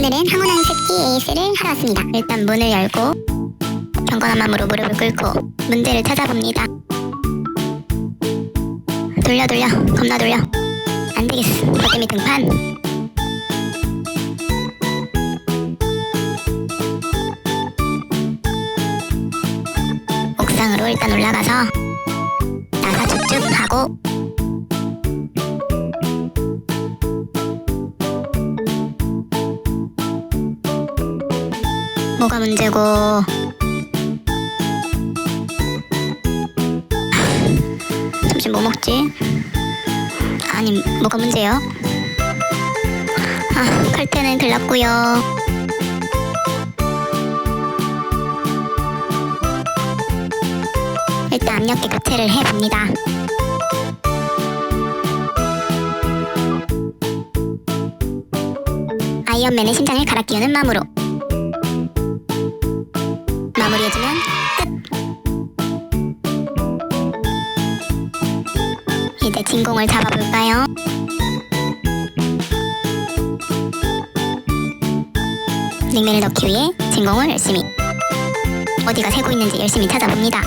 오늘은 황혼한 새끼 AS를 하러 왔습니다. 일단 문을 열고 경건한 마음으로 무릎을 꿇고 문제를 찾아봅니다. 돌려 겁나 돌려. 안되겠어. 버팀이 등판. 옥상으로 일단 올라가서 나사 쭉쭉 하고 뭐가 문제고. 점심 뭐 먹지? 아니 뭐가 문제요? 칼퇴는 들렀고요. 일단 압력계 교체를 해봅니다. 아이언맨의 심장을 갈아 끼우는 마음으로 마무리해주면 끝! 이제 진공을 잡아볼까요? 냉면을 넣기 위해 진공을 열심히 어디가 새고 있는지 열심히 찾아봅니다.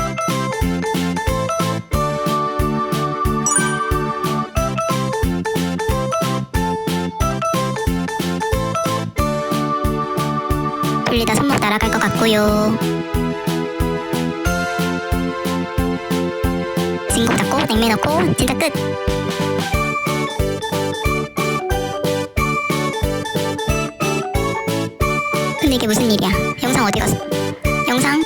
돌리다 손목 날아갈 것 같고요. 진공 잡고 냉면 넣고 진짜 끝! 근데 이게 무슨 일이야? 영상 어디 갔어? 영상?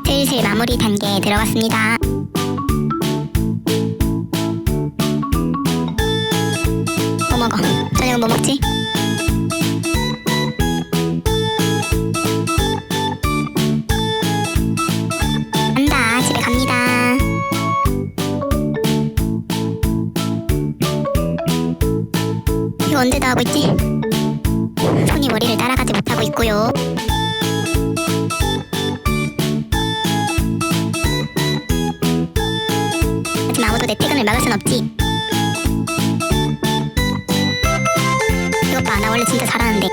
슬슬 마무리 단계에 들어갔습니다. 뭐 먹어? 저녁은 뭐 먹지? 간다. 집에 갑니다. 이거 언제 다 하고 있지? 손이 머리를 따라가지 못하고 있고요. 하지만 아무도 내 퇴근을 막을 순 없지. 이것 봐, 나 원래 진짜 잘하는데.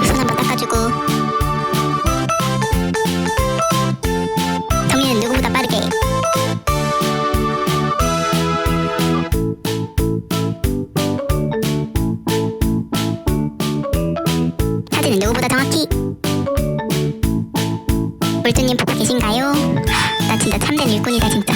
손 한번 닦아주고. 정리는 누구보다 빠르게. 사진은 누구보다 정확히. 물주님 보고 계신가요? 나 진짜 참된 일꾼이다 진짜.